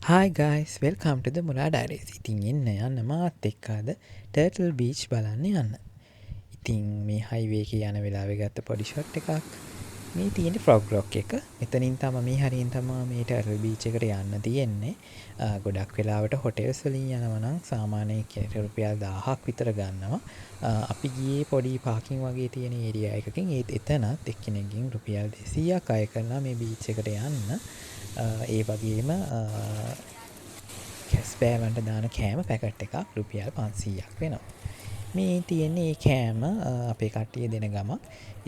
Hi guys, welcome to the Mula Diaries. ඉතින් යන්න මාත් එක්ක අද Turtle Beach බලන්න යන්න. ඉතින් මේ highway එකේ යන වෙලාවේ ගත්ත පොඩි shot එකක්. මේ තියෙන්නේ Frog Rock එක. මෙතනින් තමයි මේ හරියෙන් තමයි මේ Turtle Beach එකට යන්න තියෙන්නේ. ගොඩක් වෙලාවට hotels වලින් යනවා නම් සාමාන්‍යයෙන් රුපියල් 1000ක් විතර ගන්නවා. අපි ගියේ පොඩි parking වගේ තියෙන area එකකින් එතනත් එක්කෙනෙක්ගෙන් රුපියල් 200ක් අය කරලා මේ beach එකට යන්න. ඒ වගේම කැස්බෑවන්ට දාන කෑම පැකට් එකක් රුපියල් 500ක් වෙනවා. මේ තියෙන්නේ ඒ කෑම අපේ කට්ටිය දෙන ගමක්.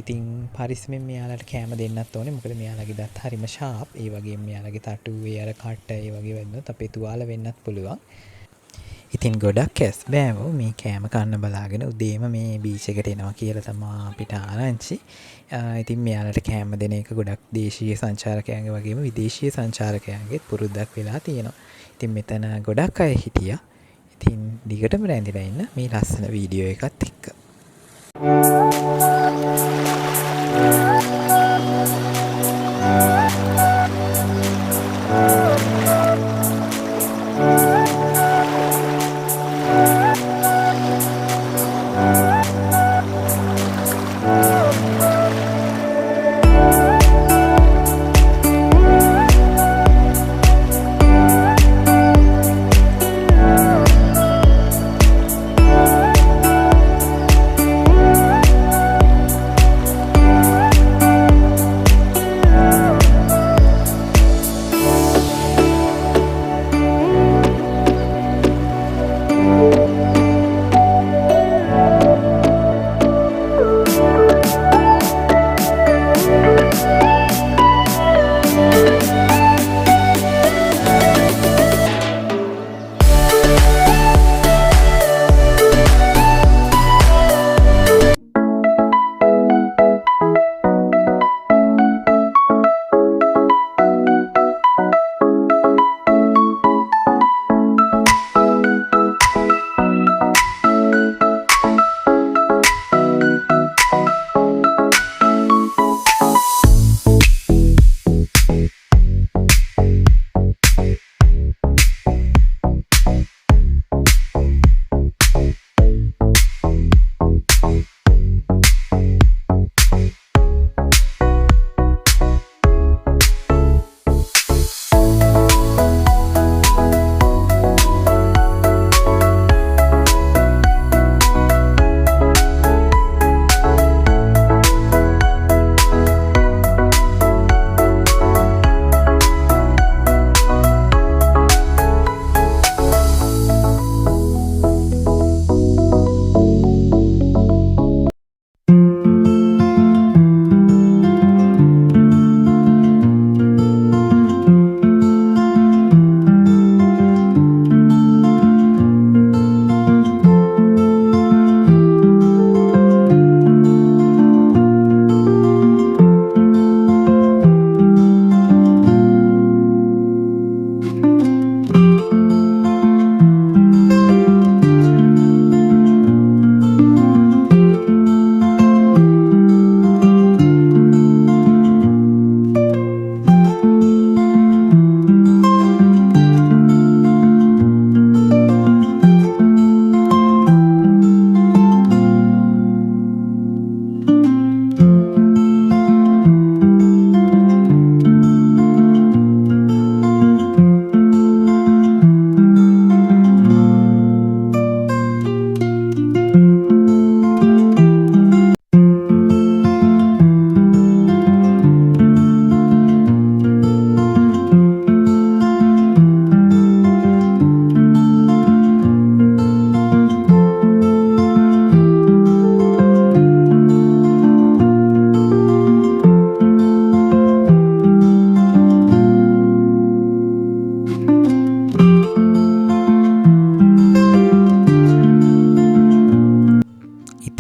ඉතින් පරිස්සමෙන් මෙයාලට කෑම දෙන්නත් ඕනේ. මොකද මෙයාලගේ දත් හරිම ෂාප්. ඒ වගේම මෙයාලගේ තටුවේ අර කට්ට ඒ වගේ වැදුනොත් අපේ තුවාල වෙන්නත් පුළුවන්. ඉතින් ගොඩක් කැස්බෑවෝ මේ කෑම කන්න බලාගෙන උදේම මේ බීච් එකට එනවා කියලා තමයි අපිට ආරංචි. ඉතින් මෙයාලට කෑම දෙන එක ගොඩක් දේශීය සංචාරකයන්ගේ වගේම විදේශීය සංචාරකයන්ගේත් පුරුද්දක් වෙලා තියෙනවා. ඉතින් මෙතන ගොඩක් අය හිටියා. ඉතින් දිගටම රැඳිලා ඉන්න මේ ලස්සන වීඩියෝ එකත් එක්ක.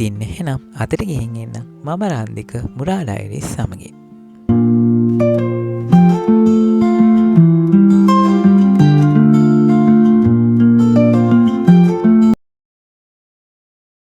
ඉතින් එහෙනම් අතට ගිහින් එන්න. මම රන්දික මුරා ඩයරිස් සමගින්.